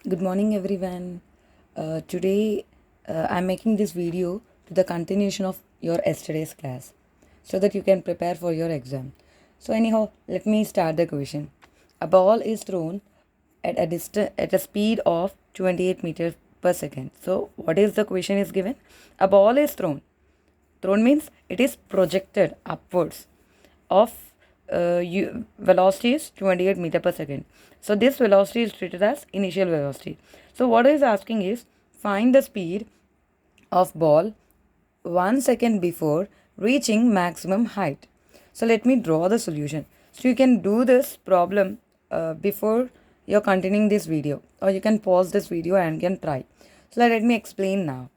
Good morning, everyone. Today, I'm making this video to the continuation of your yesterday's class so that you can prepare for your exam. So, anyhow, let me start the question. A ball is thrown at a speed of 28 meters per second. So, what is the question is given? A ball is thrown. Thrown means it is projected upwards of velocity is 28 meter per second. So this velocity is treated as initial velocity. So what is asking is find the speed of ball 1 second before reaching maximum height. So let me draw the solution. So you can do this problem before you're continuing this video, or you can pause this video and can try. So let me explain now.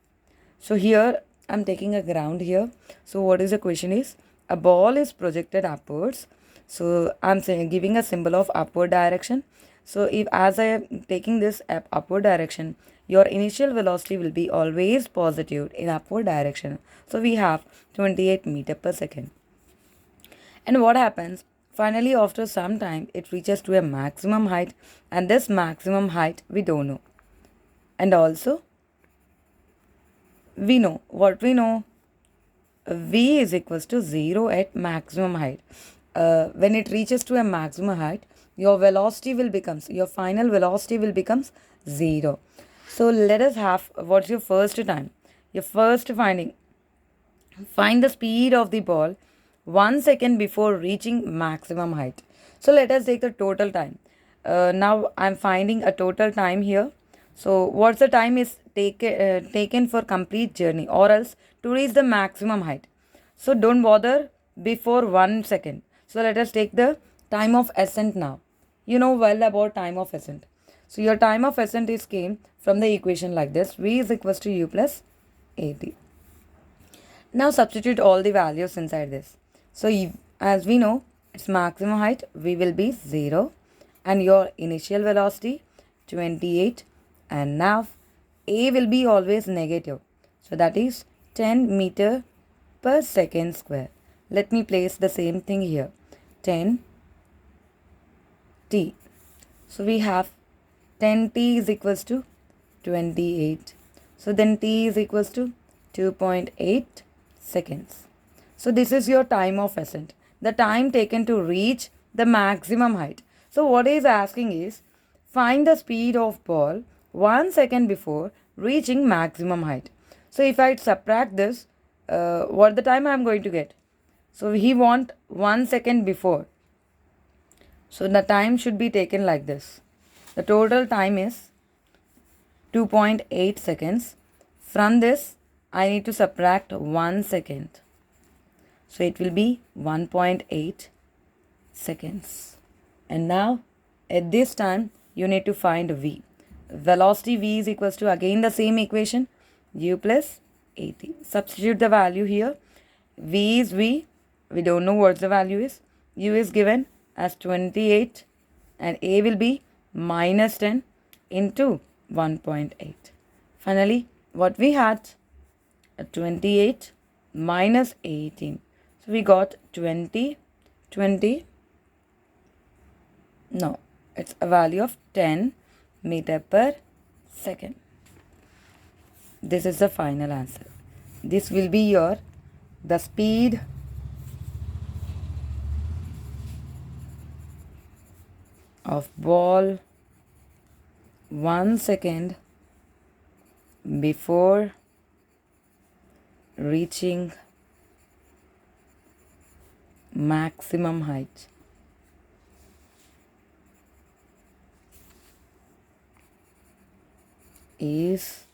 So here I'm taking a ground here. So what is the question is a ball is projected upwards. So I'm saying giving a symbol of upward direction. So if as I am taking this upward direction, your initial velocity will be always positive in upward direction. So we have 28 meter per second. And what happens? Finally, after some time, it reaches to a maximum height, and this maximum height we don't know. And also, we know what we know v is equals to 0 at maximum height. When it reaches to a maximum height, your velocity will becomes your final velocity will becomes 0. So let us have what's your first time? Your first finding. Find the speed of the ball 1 second before reaching maximum height. So let us take the total time. Now I'm finding a total time here. So what's the time is taken for complete journey or else to reach the maximum height. So don't bother before 1 second. So let us take the time of ascent now. You know well about time of ascent. So your time of ascent is came from the equation like this. V is equals to u plus at. Now substitute all the values inside this. So as we know, its maximum height v will be 0 and your initial velocity 28, and now a will be always negative. So that is 10 meter per second square. Let me place the same thing here. 10 t. So we have 10t is equals to 28. So then t is equals to 2.8 seconds. So this is your time of ascent, the time taken to reach the maximum height. So what is asking is find the speed of ball 1 second before reaching maximum height. So if I subtract this, what the time I am going to get? So he want 1 second before. So the time should be taken like this. The total time is 2.8 seconds. From this, I need to subtract 1 second. So it will be 1.8 seconds. And now at this time, you need to find v. Velocity v is equals to again the same equation, u plus at. Substitute the value here. V is v. We don't know what the value is. U is given as 28 and a will be minus 10 into 1.8. Finally, what we had? 28 minus 18. So we got 20. No, it's a value of 10 meter per second. This is the final answer. This will be the speed of ball 1 second before reaching maximum height. Is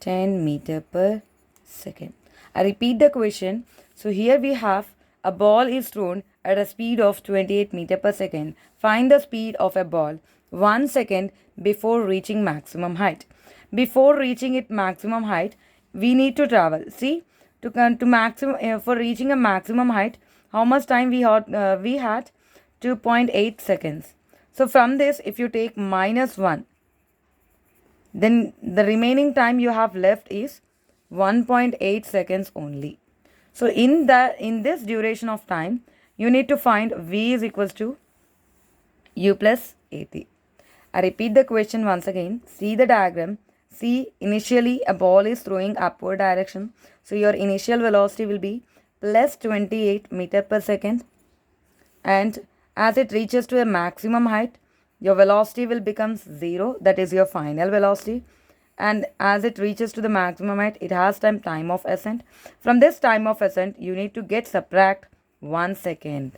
10 meter per second. I repeat the question. So here we have a ball is thrown at a speed of 28 meter per second. Find the speed of a ball 1 second before reaching maximum height. Before reaching its maximum height, we need to travel. See, to maximum for reaching a maximum height, how much time we had 2.8 seconds. So from this, if you take minus 1, then the remaining time you have left is 1.8 seconds only. So in this duration of time, you need to find v is equals to u plus at. I repeat the question once again. See the diagram. See, initially a ball is throwing upward direction. So your initial velocity will be plus 28 meter per second. And as it reaches to a maximum height, your velocity will become 0. That is your final velocity. And as it reaches to the maximum height, it has time of ascent. From this time of ascent, you need to subtract 1 second.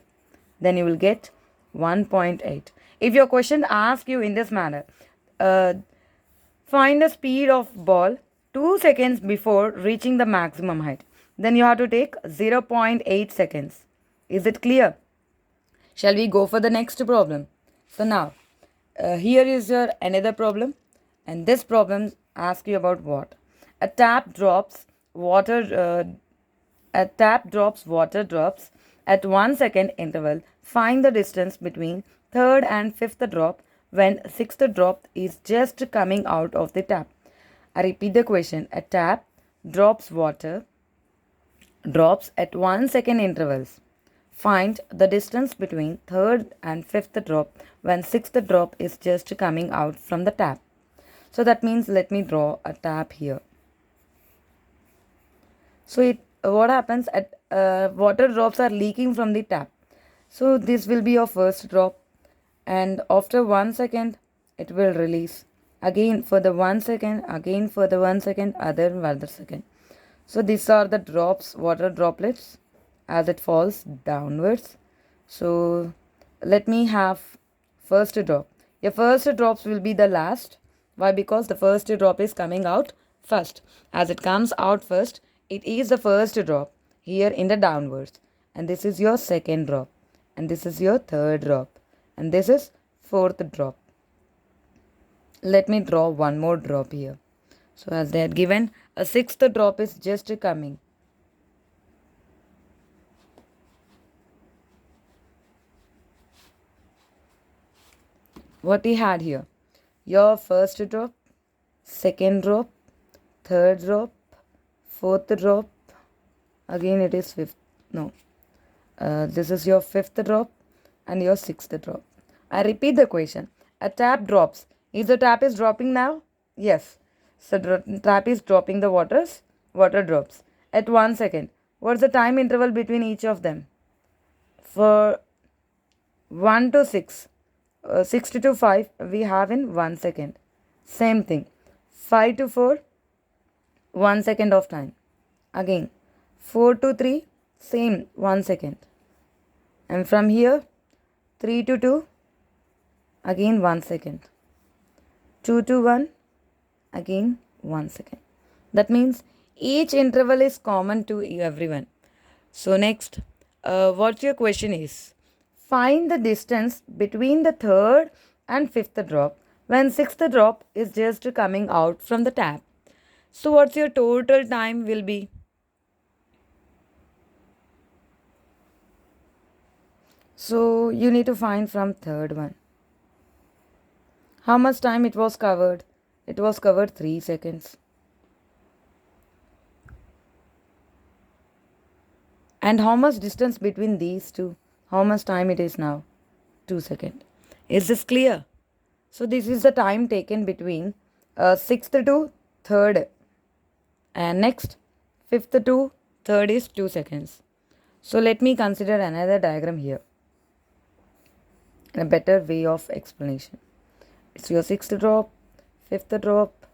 Then you will get 1.8. If your question asks you in this manner, find the speed of ball 2 seconds before reaching the maximum height, then you have to take 0.8 seconds. Is it clear? Shall we go for the next problem? So now, here is your another problem, and this problem asks you about what? A tap drops water. A tap drops water drops at 1 second interval. Find the distance between third and fifth drop when sixth drop is just coming out of the tap. I repeat the question. A tap drops water drops at 1 second intervals. Find the distance between third and fifth drop when sixth drop is just coming out from the tap. So that means let me draw a tap here. So what happens at water drops are leaking from the tap. So this will be your first drop, and after 1 second it will release. Again for the 1 second, again for the 1 second, another second. So these are the drops, water droplets as it falls downwards. So let me have first drop. Your first drops will be the last. Why? Because the first drop is coming out first. As it comes out first, it is the first drop here in the downwards. And this is your second drop. And this is your third drop. And this is fourth drop. Let me draw one more drop here. So as they had given, a sixth drop is just coming. What we had here? Your first drop, second drop, third drop, fourth drop. Again it is fifth. No. This is your fifth drop and your sixth drop. I repeat the question. A tap drops. Is the tap is dropping now? Yes. So tap is dropping the water drops at 1 second. What's the time interval between each of them? For 1 to 6. 6 to 5 we have in 1 second. Same thing. 5 to 4, 1 second of time. Again 4 to 3, same 1 second. And from here 3 to 2, again 1 second. 2 to 1, again 1 second. That means each interval is common to everyone. So next, what your question is? Find the distance between the third and fifth drop when sixth drop is just coming out from the tap. So what's your total time will be? So you need to find from third one. How much time it was covered? It was covered 3 seconds. And how much distance between these two? How much time it is now? 2 seconds. Is this clear? So this is the time taken between 6th to 3rd. And next 5th to 3rd is 2 seconds. So let me consider another diagram here. A better way of explanation. It's your 6th drop, 5th drop,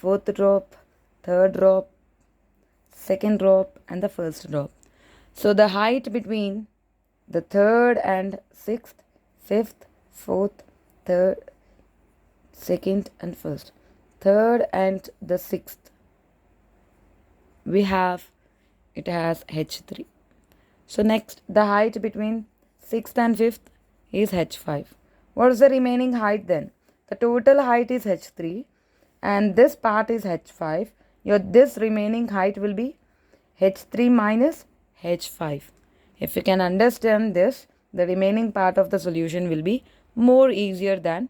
4th drop, 3rd drop, 2nd drop and the 1st drop. So the height between the 3rd and 6th, 5th, 4th, 3rd, 2nd and 1st. 3rd and the 6th. We have, it has H3. So next, the height between 6th and 5th is H5. What is the remaining height then? The total height is H3 and this part is H5. This remaining height will be H3 minus H5. If you can understand this, the remaining part of the solution will be more easier than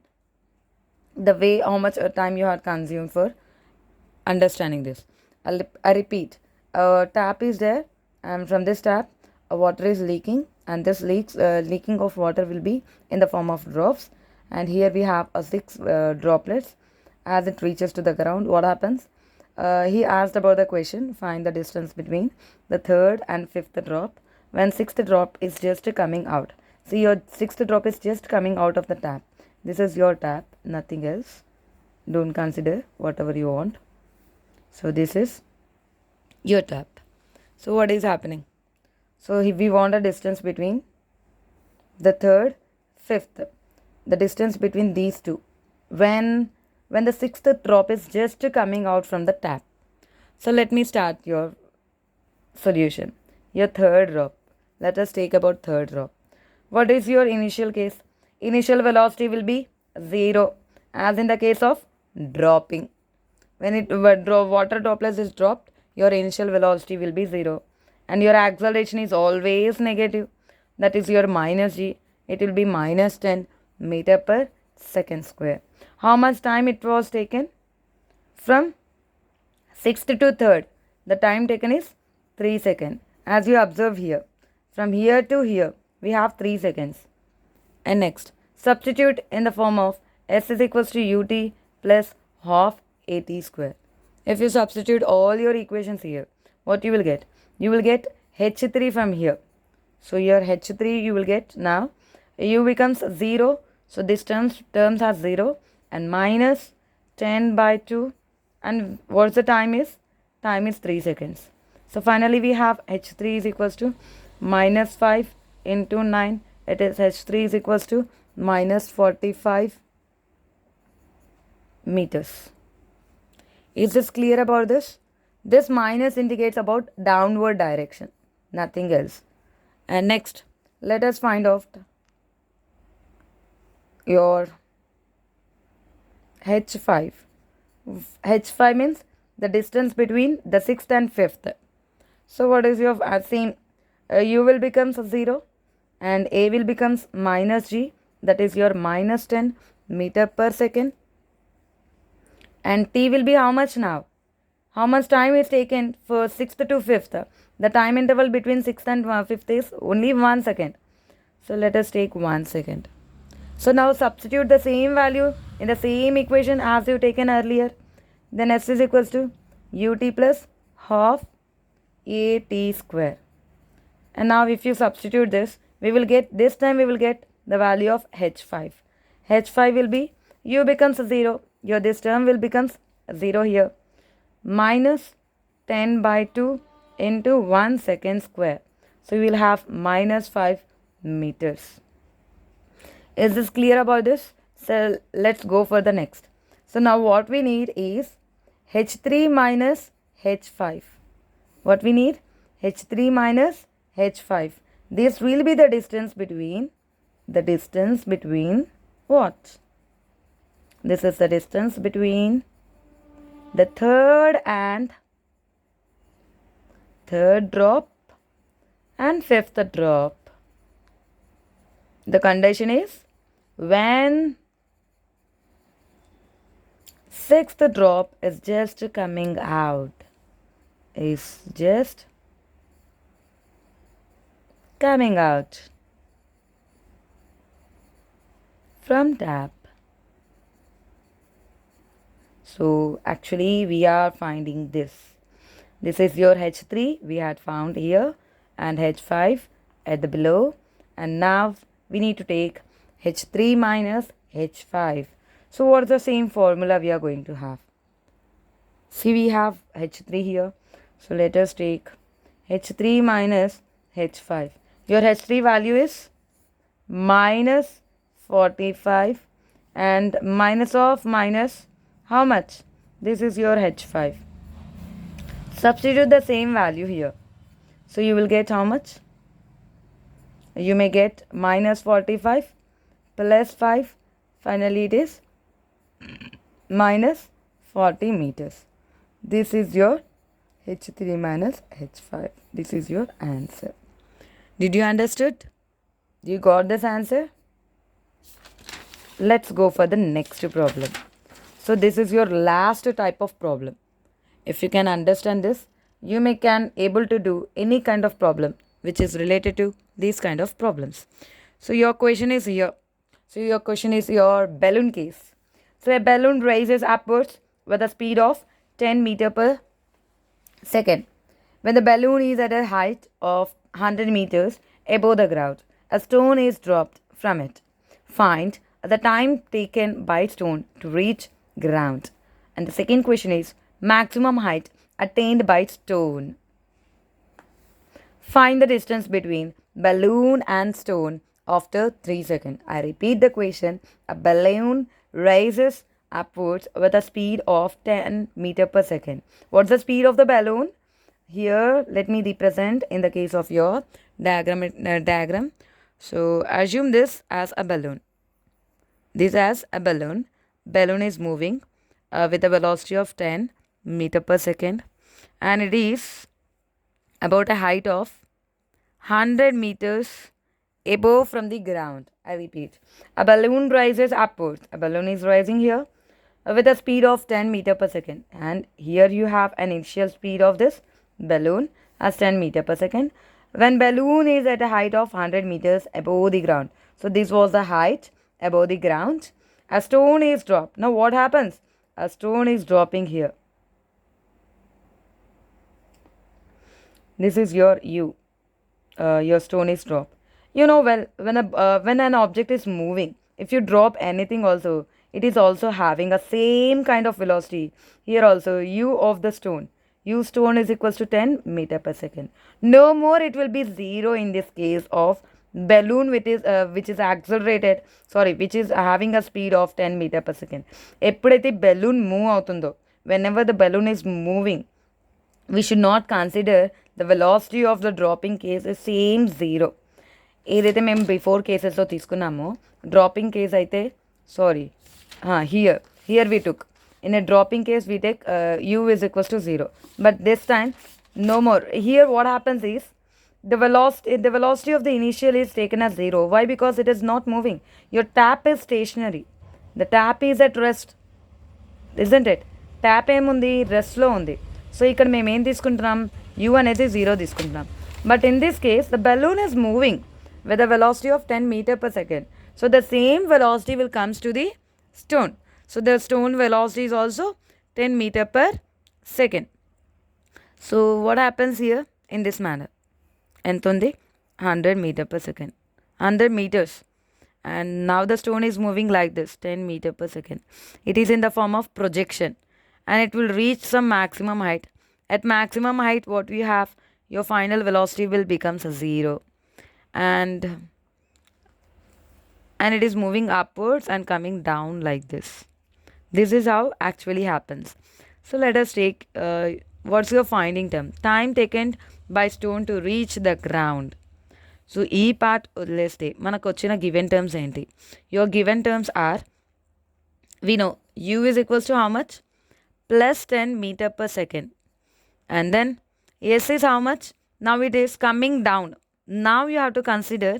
the way how much time you had consumed for understanding this. I repeat, a tap is there and from this tap water is leaking and this leaking of water will be in the form of drops, and here we have a 6 droplets. As it reaches to the ground, what happens? He asked about the question, find the distance between the third and fifth drop when sixth drop is just coming out. See, your sixth drop is just coming out of the tap. This is your tap, nothing else. Don't consider whatever you want. So this is your tap. So what is happening? So we want a distance between the third, fifth, the distance between these two when the sixth drop is just coming out from the tap. So let me start your solution. Your third drop. Let us take about third drop. What is your initial case? Initial velocity will be 0, as in the case of dropping. When water droplet is dropped, your initial velocity will be 0, and your acceleration is always negative. That is your minus g. It will be minus 10 meter per second square. How much time it was taken? From 6th to 3rd, the time taken is 3 seconds. As you observe here, from here to here, we have 3 seconds. And next, substitute in the form of S is equals to ut plus half at square. If you substitute all your equations here, what you will get? You will get h3 from here. So your h3 you will get now. U becomes 0. So this terms are 0 and minus 10 by 2. And what's the time is? Time is 3 seconds. So finally we have h3 is equals to minus 5 into 9. It is h3 is equals to minus 45 meters. Is this clear about this? This minus indicates about downward direction, nothing else. And next, let us find out your h5. h5 means the distance between the 6th and 5th. So what is your same? U will becomes 0 and A will becomes minus G, that is your minus 10 meter per second. And T will be how much now? How much time is taken for 6th to 5th? The time interval between 6th and 5th is only 1 second. So let us take 1 second. So now substitute the same value in the same equation as you taken earlier. Then S is equals to ut plus half at square. And now if you substitute this, we will get, this time we will get the value of h5. h5 will be, u becomes 0. Your this term will becomes 0 here. Minus 10 by 2 into 1 second square. So you will have minus 5 meters. Is this clear about this? So let's go for the next. So now what we need is h3 minus h5. What we need? h3 minus h5. This will be the distance between what? This is the distance between the third drop and fifth drop. The condition is when sixth drop is just coming out. Is just coming out from tap. So actually we are finding this. This is your h3 we had found here and h5 at the below, and now we need to take h3 minus h5. So what's the same formula we are going to have? See, we have h3 here. So let us take h3 minus h5. Your h3 value is minus 45 and minus of minus how much? This is your h5. Substitute the same value here. So you will get how much? You may get minus 45 plus 5. Finally it is minus 40 meters. This is your h3 minus h5. This is your answer. Did you understood? You got this answer? Let's go for the next problem. So this is your last type of problem. If you can understand this, you can able to do any kind of problem which is related to these kind of problems. So your question is here. So your question is your balloon case. So a balloon rises upwards with a speed of 10 meter per second. When the balloon is at a height of 100 meters above the ground, a stone is dropped from it. Find the time taken by stone to reach ground. And the second question is maximum height attained by stone. Find the distance between balloon and stone after 3 seconds. I repeat the question. A balloon rises upwards with a speed of 10 meter per second. What's the speed of the balloon? Here, let me represent in the case of your diagram. So, assume this as a balloon. This as a balloon. Balloon is moving with a velocity of 10 meter per second, and it is about a height of 100 meters above from the ground. I repeat, a balloon rises upwards. A balloon is rising here with a speed of 10 meter per second, and here you have an initial speed of this balloon as 10 meter per second when balloon is at a height of 100 meters above the ground. So this was the height above the ground. A stone is dropped. Now what happens? A stone is dropping here. This is your U. Your stone is dropped. You know, well, when an object is moving, if you drop anything also, it is also having a same kind of velocity. Here also, U of the stone. U stone is equals to 10 meter per second. No more, it will be 0 in this case of balloon which is accelerated, which is having a speed of 10 meter per second. ఎప్పుడైతే balloon move అవుతుందో, whenever the balloon is moving, we should not consider the velocity of the dropping case is same 0. ఏదైతే మేము before కేసెస్లో తీసుకున్నామో dropping case అయితే here we took in a dropping case we take u is equals to 0, but this time no more. Here what happens is the velocity of the initial is taken as 0. Why? Because it is not moving. Your tap is stationary. The tap is at rest, isn't it? Tap ఏముంది, రెస్ట్లో ఉంది. So ఇక్కడ మేము ఏం తీసుకుంటున్నాం, u అనేది 0 తీసుకుంటున్నాం. But in this case the balloon is moving with a velocity of 10 meter per second. So the same velocity will comes to the stone. So the stone velocity is also 10 meter per second. So what happens here in this manner? ఎంత ఉంది, 100 meter per second. 100 meters. And now the stone is moving like this, 10 meter per second. It is in the form of projection. And it will reach some maximum height. At maximum height, what we have, your final velocity will becomes a 0. And it is moving upwards and coming down like this. This is how actually happens. So let us take what's your finding term? Time taken by stone to reach the ground. So e part వదిలేస్తే మనకు వచ్చిన given terms ఏంటి? Your given terms are, we know u is equals to how much? Plus 10 meter per second. And then s is how much? Now it is coming down. Now you have to consider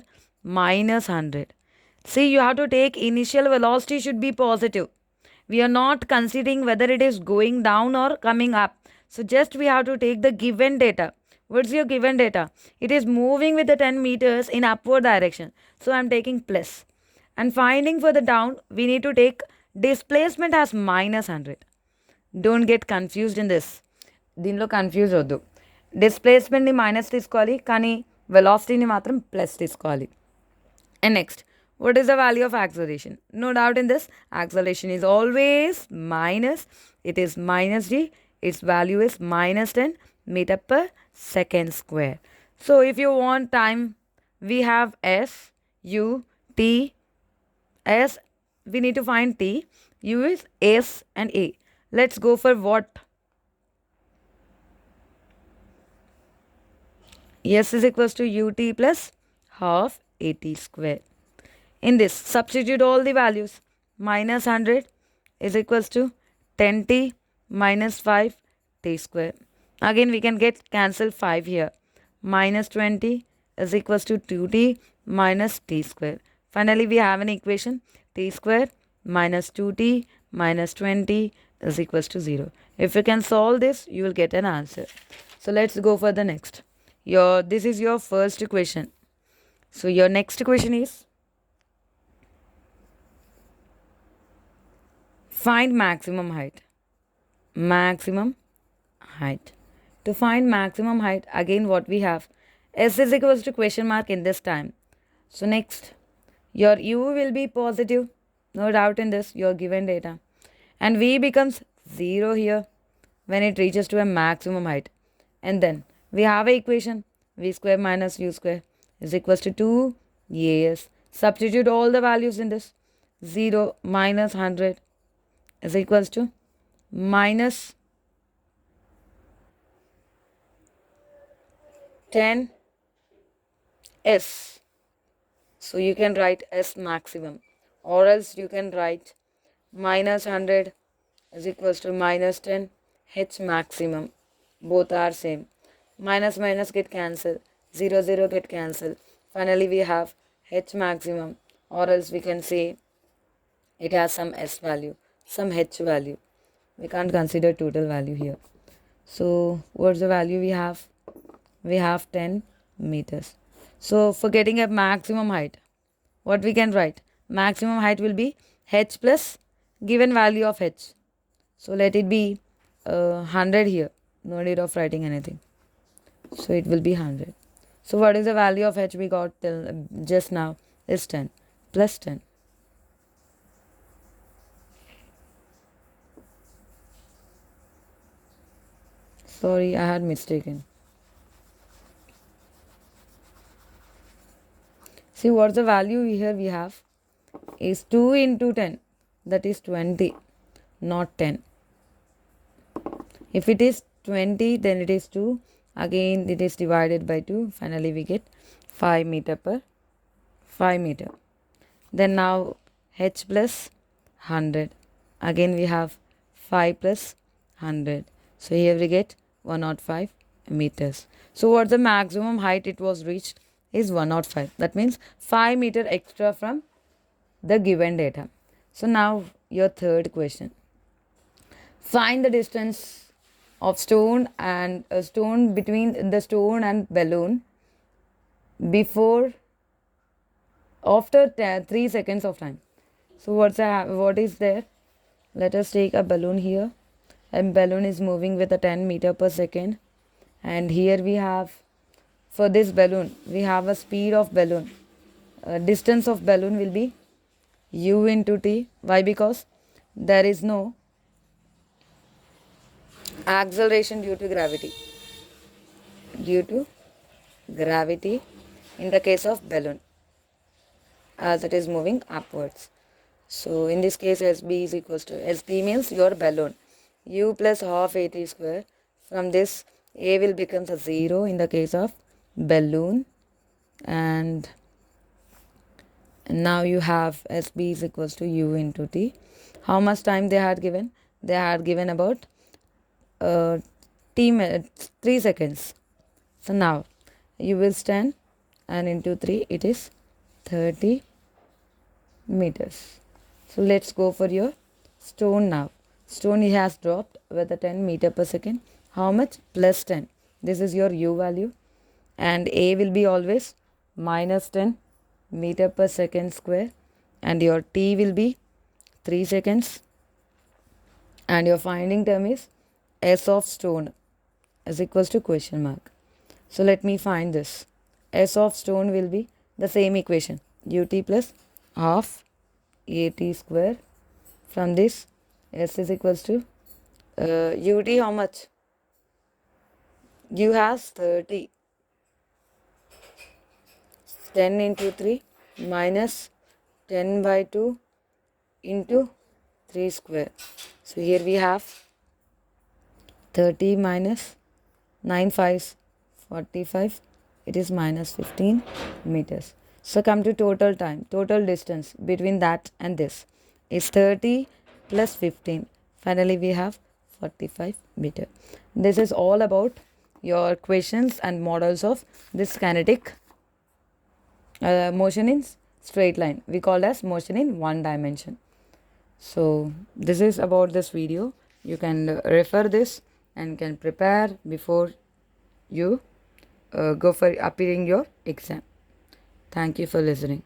minus 100. See, you have to take initial velocity should be positive. We are not considering whether it is going down or coming up. So just we have to take the given data. What's your given data? It is moving with the 10 meters in upward direction. So I'm taking plus. And finding for the down, we need to take displacement as minus 100. Don't get confused in this. దీనిలో confuse వద్దు. డిస్ప్లేస్మెంట్ని minus తీసుకోవాలి, కానీ వెలాసిటీని మాత్రం plus తీసుకోవాలి. And next, what is the value of acceleration? No doubt in this, acceleration is always minus. It is minus g. Its value is minus 10 meter per second square. So if you want time, we have s, u, t, s. We need to find t. U is s and a. Let's go for what? S is equals to ut plus half at square. In this, substitute all the values. Minus 100 is equals to 10t minus 5t square. Again, we can get cancel 5 here. Minus 20 is equals to 2t minus t square. Finally, we have an equation. T square minus 2t minus 20 is equals to 0. If you can solve this, you will get an answer. So let's go for the next. This is your first question. So your next question is, Find maximum height. Maximum height. To find maximum height, again what we have, s is equals to question mark in this time. So next, your u will be positive, no doubt in this, your given data. And v becomes 0 here when it reaches to a maximum height. And then we have a equation, v square minus u square is equals to 2as. Substitute all the values in this. 0 minus 100 is equals to minus 10 s. So you can write s maximum, or else you can write minus 100 is equals to minus 10 h maximum. Both are same. Minus minus get cancelled. 0 0 get cancelled. Finally we have h maximum, or else we can say it has some s value, some h value. We can't consider total value here. So what's the value we have? We have 10 meters. So for getting a maximum height, what we can write? Maximum height will be h plus given value of h. So let it be 100 here. No need of writing anything. So it will be 100. So what is the value of h we got till just now? Is 10 plus 10. Sorry, I had mistaken. See what's the value here we have is 2 into 10, that is 20, not 10. If it is 20, then it is 2. Again it is divided by 2. Finally we get 5 meter per 5 meter. Then now h plus 100. Again we have 5 plus 100. So here we get 105 meters. So what the maximum height it was reached is 105. That means 5 meter extra from the given data. So now your third question. Find the distance of stone and stone between the stone and balloon before after 3 seconds of time. So what is there? Let us take a balloon here. And balloon is moving with a 10 meter per second. And here we have, for this balloon, we have a speed of balloon. Distance of balloon will be u into t. Why? Because there is no acceleration due to gravity. Due to gravity in the case of balloon, as it is moving upwards. So in this case, SB is equals to, SB means your balloon, u plus half at square. From this, a will become a 0 in the case of balloon, and now you have SB is equals to u into t. How much time they had given? They had given about 3 seconds. So now you will stand, and into 3 it is 30 meters. So let's go for your stone now. Stone he has dropped with a 10 meter per second. How much? Plus 10. This is your u value, and a will be always minus 10 meter per second square, and your t will be 3 seconds, and your finding term is s of stone is equals to question mark. So let me find this. S of stone will be the same equation, ut plus half at square. From this, s is equals to ut how much? U has 30. 10 into 3 minus 10 by 2 into 3 square. So here we have 30 minus 9 5s 45. It is minus 15 meters. So come to total time. Total distance between that and this is 30 plus 15. Finally we have 45 meter. This is all about your questions and models of this kinetic motion in straight line. We call as motion in one dimension. So this is about this video. You can refer this and can prepare before you go for appearing your exam. Thank you for listening.